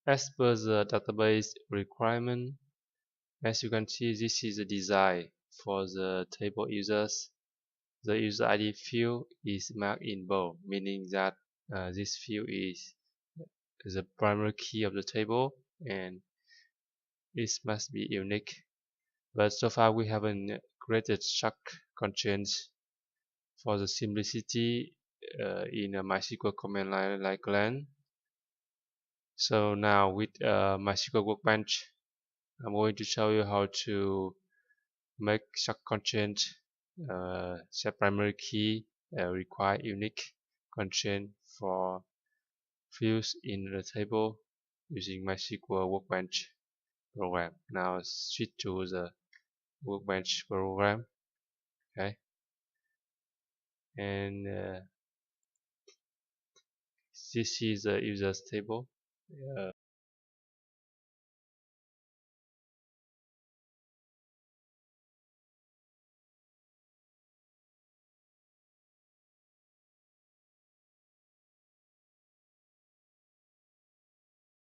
As per the database requirement, as you can see, this is the design for the table users. The user ID field is marked in bold, meaning that this field is the primary key of the table and it must be unique. But so far we haven't created such constraints for the simplicity in a MySQL command line like len. So now with MySQL Workbench, I'm going to show you how to make such constraint set primary key require unique constraint for fields in the table using MySQL Workbench program. Now switch to the Workbench program. Okay, and this is the users table.